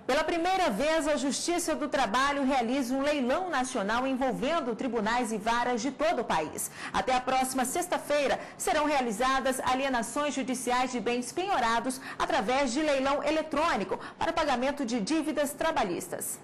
Pela primeira vez, a Justiça do Trabalho realiza um leilão nacional envolvendo tribunais e varas de todo o país. Até a próxima sexta-feira, serão realizadas alienações judiciais de bens penhorados através de leilão eletrônico para pagamento de dívidas trabalhistas.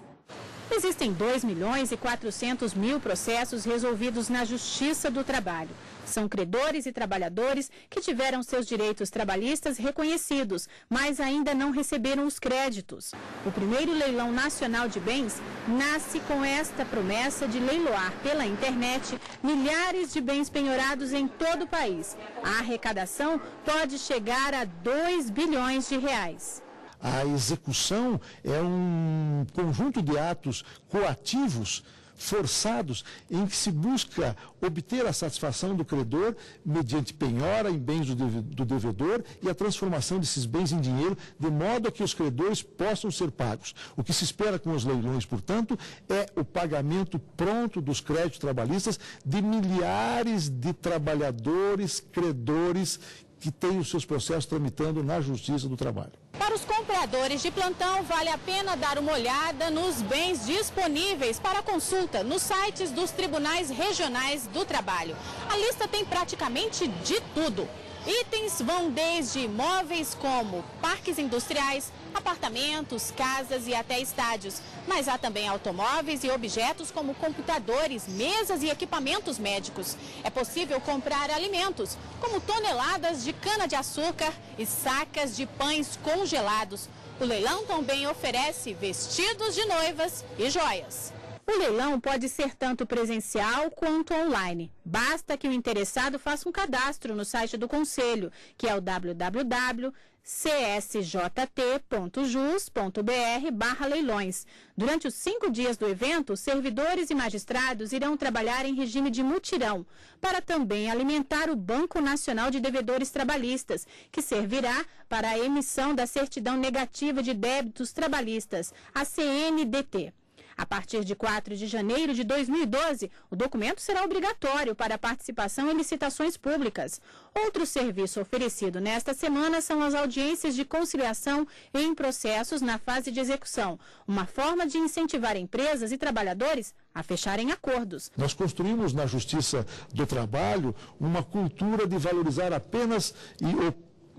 Existem 2.400.000 processos resolvidos na Justiça do Trabalho. São credores e trabalhadores que tiveram seus direitos trabalhistas reconhecidos, mas ainda não receberam os créditos. O primeiro leilão nacional de bens nasce com esta promessa de leiloar pela internet milhares de bens penhorados em todo o país. A arrecadação pode chegar a 2 bilhões de reais. A execução é um conjunto de atos coativos, forçados, em que se busca obter a satisfação do credor mediante penhora em bens do devedor e a transformação desses bens em dinheiro, de modo a que os credores possam ser pagos. O que se espera com os leilões, portanto, é o pagamento pronto dos créditos trabalhistas de milhares de trabalhadores, credores, que têm os seus processos tramitando na Justiça do Trabalho. Para os compradores de plantão, vale a pena dar uma olhada nos bens disponíveis para consulta nos sites dos tribunais regionais do trabalho. A lista tem praticamente de tudo. Itens vão desde imóveis como parques industriais, apartamentos, casas e até estádios. Mas há também automóveis e objetos como computadores, mesas e equipamentos médicos. É possível comprar alimentos, como toneladas de cana-de-açúcar e sacas de pães congelados. O leilão também oferece vestidos de noivas e joias. O leilão pode ser tanto presencial quanto online. Basta que o interessado faça um cadastro no site do Conselho, que é o www.csjt.jus.br/leilões. Durante os 5 dias do evento, servidores e magistrados irão trabalhar em regime de mutirão, para também alimentar o Banco Nacional de Devedores Trabalhistas, que servirá para a emissão da Certidão Negativa de Débitos Trabalhistas, a CNDT. A partir de 4 de janeiro de 2012, o documento será obrigatório para a participação em licitações públicas. Outro serviço oferecido nesta semana são as audiências de conciliação em processos na fase de execução, uma forma de incentivar empresas e trabalhadores a fecharem acordos. Nós construímos na Justiça do Trabalho uma cultura de valorizar apenas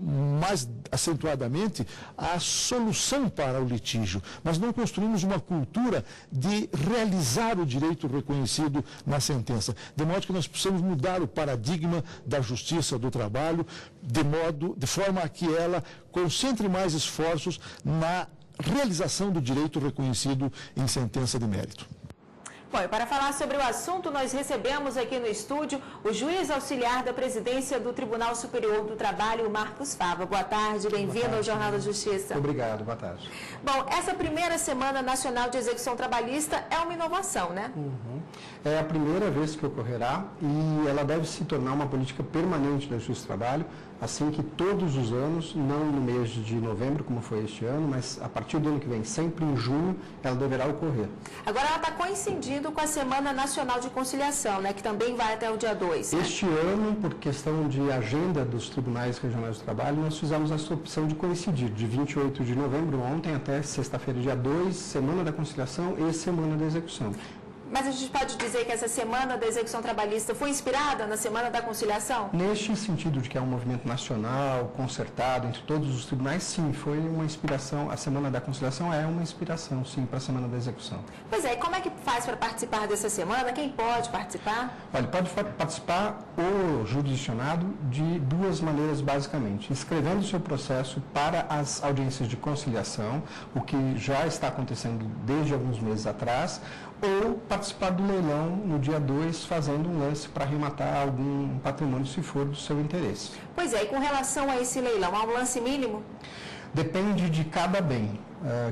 mais acentuadamente a solução para o litígio, mas não construímos uma cultura de realizar o direito reconhecido na sentença, de modo que nós precisamos mudar o paradigma da Justiça do Trabalho, de forma a que ela concentre mais esforços na realização do direito reconhecido em sentença de mérito. Bom, e para falar sobre o assunto, nós recebemos aqui no estúdio o juiz auxiliar da presidência do Tribunal Superior do Trabalho, Marcos Fava. Boa tarde, bem-vindo ao Jornal da Justiça. Obrigado, boa tarde. Bom, essa primeira Semana Nacional de Execução Trabalhista é uma inovação, né? É a primeira vez que ocorrerá e ela deve se tornar uma política permanente da Justiça do Trabalho, assim que todos os anos, não no mês de novembro, como foi este ano, mas a partir do ano que vem, sempre em junho, ela deverá ocorrer. Agora ela está coincidindo com a Semana Nacional de Conciliação, né, que também vai até o dia 2. Este ano, por questão de agenda dos tribunais regionais do trabalho, nós fizemos essa opção de coincidir, de 28 de novembro, ontem, até sexta-feira, dia 2, Semana da Conciliação e Semana da Execução. Mas a gente pode dizer que essa Semana da Execução Trabalhista foi inspirada na Semana da Conciliação? Neste sentido de que é um movimento nacional, concertado entre todos os tribunais, sim, foi uma inspiração. A Semana da Conciliação é uma inspiração, sim, para a Semana da Execução. Pois é, e como é que faz para participar dessa semana? Quem pode participar? Olha, pode participar o jurisdicionado de duas maneiras, basicamente. Inscrevendo o seu processo para as audiências de conciliação, o que já está acontecendo desde alguns meses atrás, ou participar do leilão no dia 2, fazendo um lance para arrematar algum patrimônio, se for do seu interesse. Pois é, e com relação a esse leilão, há um lance mínimo? Depende de cada bem.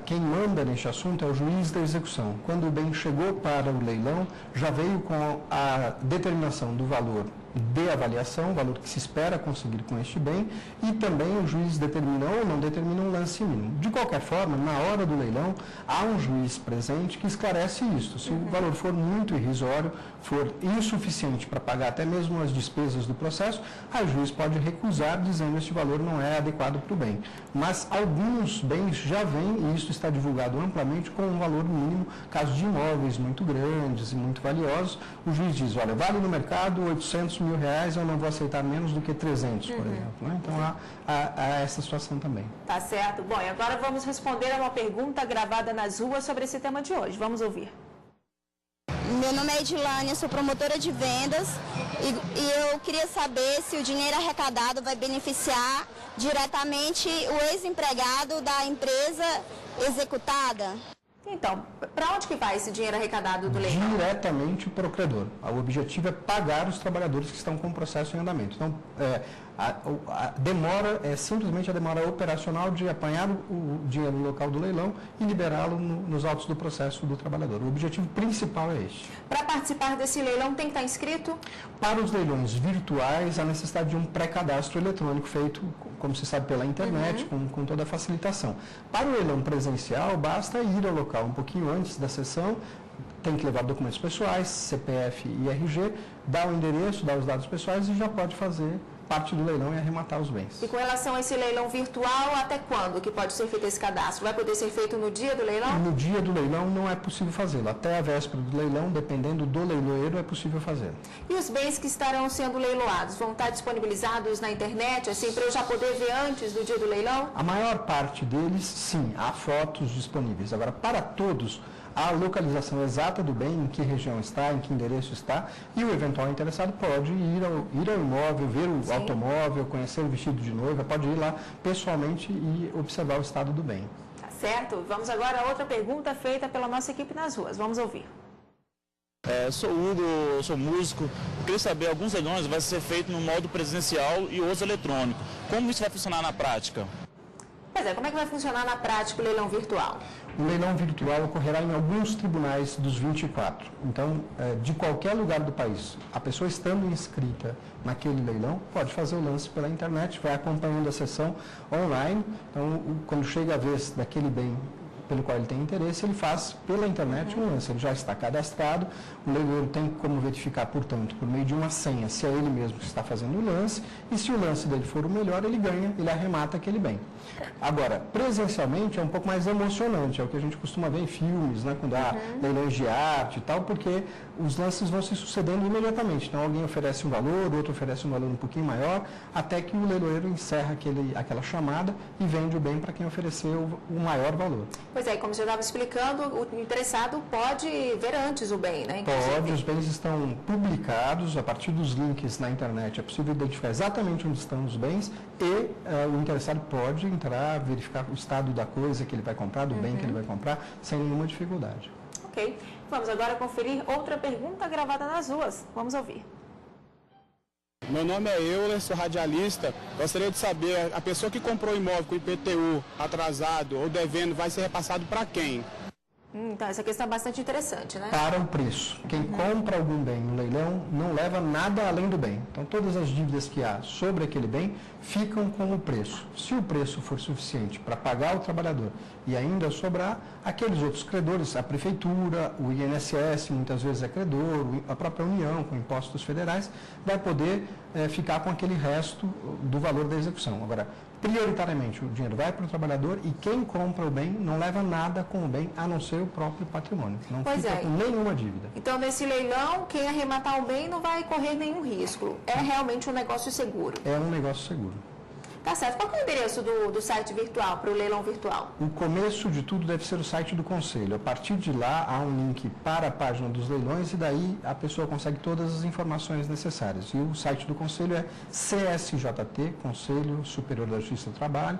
Quem manda neste assunto é o juiz da execução. Quando o bem chegou para o leilão, já veio com a determinação do valor de avaliação, o valor que se espera conseguir com este bem, e também o juiz determina ou não determina um lance mínimo. De qualquer forma, na hora do leilão, há um juiz presente que esclarece isto. Se o valor for muito irrisório, for insuficiente para pagar até mesmo as despesas do processo, aí o juiz pode recusar, dizendo que este valor não é adequado para o bem. Mas alguns bens já vêm, e isso está divulgado amplamente, com um valor mínimo. Casos de imóveis muito grandes e muito valiosos, o juiz diz, olha, vale no mercado 800 mil reais, eu não vou aceitar menos do que 300, por exemplo. Né? Então, há essa situação também. Tá certo. Bom, e agora vamos responder a uma pergunta gravada nas ruas sobre esse tema de hoje. Vamos ouvir. Meu nome é Edilânia, sou promotora de vendas e eu queria saber se o dinheiro arrecadado vai beneficiar diretamente o ex-empregado da empresa executada. Então, para onde que vai esse dinheiro arrecadado do leilão? Diretamente para o credor. O objetivo é pagar os trabalhadores que estão com o processo em andamento. Então, a demora é simplesmente a demora operacional de apanhar o dinheiro no local do leilão e liberá-lo nos autos do processo do trabalhador. O objetivo principal é este. Para participar desse leilão tem que estar inscrito? Para os leilões virtuais, há necessidade de um pré-cadastro eletrônico feito, como se sabe, pela internet, com toda a facilitação. Para o leilão presencial, basta ir ao local um pouquinho antes da sessão, tem que levar documentos pessoais, CPF e RG, dar o endereço, dar os dados pessoais e já pode fazer parte do leilão e arrematar os bens. E com relação a esse leilão virtual, até quando que pode ser feito esse cadastro? Vai poder ser feito no dia do leilão? No dia do leilão não é possível fazê-lo. Até a véspera do leilão, dependendo do leiloeiro, é possível fazer. E os bens que estarão sendo leiloados vão estar disponibilizados na internet, assim, para eu já poder ver antes do dia do leilão? A maior parte deles, sim, há fotos disponíveis. Agora, para todos, a localização exata do bem, em que região está, em que endereço está, e o eventual interessado pode ir ao imóvel, ver o automóvel, conhecer o vestido de noiva, pode ir lá pessoalmente e observar o estado do bem. Tá certo. Vamos agora a outra pergunta feita pela nossa equipe nas ruas. Vamos ouvir. Sou Hugo, sou músico. Eu queria saber, alguns leilões vai ser feito no modo presencial e outros eletrônico. Como isso vai funcionar na prática? Pois é, como é que vai funcionar na prática o leilão virtual? O leilão virtual ocorrerá em alguns tribunais dos 24. Então, de qualquer lugar do país, a pessoa estando inscrita naquele leilão, pode fazer o lance pela internet, vai acompanhando a sessão online. Então, quando chega a vez daquele bem pelo qual ele tem interesse, ele faz pela internet um lance. Ele já está cadastrado, o leiloeiro tem como verificar, portanto, por meio de uma senha, se é ele mesmo que está fazendo o lance, e se o lance dele for o melhor, ele ganha, ele arremata aquele bem. Agora, presencialmente é um pouco mais emocionante, é o que a gente costuma ver em filmes, né, quando há leilões de arte e tal, porque os lances vão se sucedendo imediatamente. Então, alguém oferece um valor, outro oferece um valor um pouquinho maior, até que o leiloeiro encerra aquela chamada e vende o bem para quem ofereceu o maior valor. Pois é, como você estava explicando, o interessado pode ver antes o bem, né? Pode, os bens estão publicados, a partir dos links na internet é possível identificar exatamente onde estão os bens e o interessado pode entrar, verificar o estado da coisa que ele vai comprar, do bem que ele vai comprar, sem nenhuma dificuldade. Ok. Vamos agora conferir outra pergunta gravada nas ruas. Vamos ouvir. Meu nome é Euler, sou radialista. Gostaria de saber, a pessoa que comprou o imóvel com IPTU atrasado ou devendo vai ser repassado para quem? Então, essa questão é bastante interessante, né? Para o preço. Quem compra algum bem no leilão não leva nada além do bem. Então, todas as dívidas que há sobre aquele bem ficam com o preço. Se o preço for suficiente para pagar o trabalhador e ainda sobrar, aqueles outros credores, a prefeitura, o INSS, muitas vezes é credor, a própria União, com impostos federais, vai poder ficar com aquele resto do valor da execução. Agora, prioritariamente, o dinheiro vai para o trabalhador e quem compra o bem não leva nada com o bem, a não ser o próprio patrimônio. Não fica com nenhuma dívida. Então, nesse leilão, quem arrematar o bem não vai correr nenhum risco. É realmente um negócio seguro. É um negócio seguro. Tá certo. Qual é o endereço do site virtual, para o leilão virtual? O começo de tudo deve ser o site do Conselho. A partir de lá, há um link para a página dos leilões e daí a pessoa consegue todas as informações necessárias. E o site do Conselho é CSJT, Conselho Superior da Justiça do Trabalho,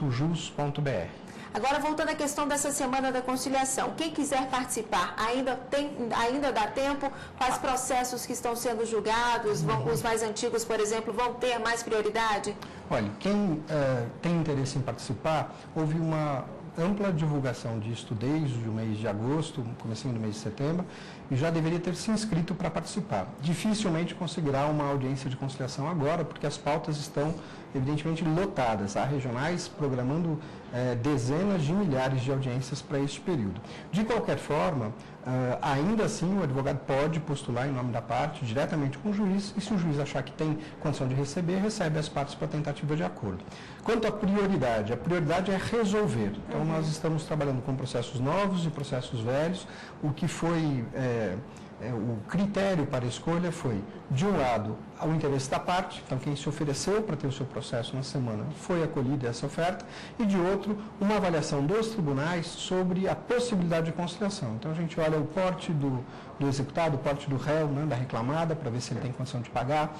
.jus.br. Agora, voltando à questão dessa Semana da Conciliação, quem quiser participar, ainda dá tempo? Quais processos que estão sendo julgados, os mais antigos, por exemplo, vão ter mais prioridade? Olha, quem tem interesse em participar, houve ampla divulgação disto desde o mês de agosto, comecinho do mês de setembro, e já deveria ter se inscrito para participar. Dificilmente conseguirá uma audiência de conciliação agora, porque as pautas estão evidentemente lotadas. Há regionais programando dezenas de milhares de audiências para este período. De qualquer forma, ainda assim o advogado pode postular em nome da parte diretamente com o juiz, e se o juiz achar que tem condição de receber, recebe as partes para tentativa de acordo. Quanto à prioridade, a prioridade é resolver. Então nós estamos trabalhando com processos novos e processos velhos. O que foi o critério para a escolha foi, de um lado, o interesse da parte, então quem se ofereceu para ter o seu processo na semana foi acolhido essa oferta, e de outro, uma avaliação dos tribunais sobre a possibilidade de conciliação. Então a gente olha o porte do executado, o porte do réu, né, da reclamada, para ver se ele tem condição de pagar,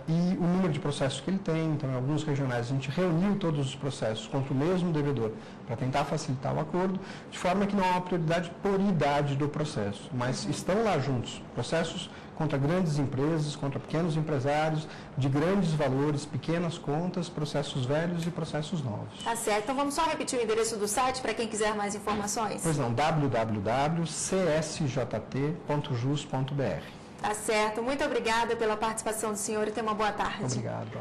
e o número de processos que ele tem. Então, em alguns regionais, a gente reuniu todos os processos contra o mesmo devedor para tentar facilitar o acordo, de forma que não há uma prioridade por idade do processo, mas estão lá juntos processos contra grandes empresas, contra pequenos empresários, de grandes valores, pequenas contas, processos velhos e processos novos. Tá certo. Então vamos só repetir o endereço do site para quem quiser mais informações? Pois não, www.csjt.jus.br. Tá certo. Muito obrigada pela participação do senhor e tenha uma boa tarde. Obrigado.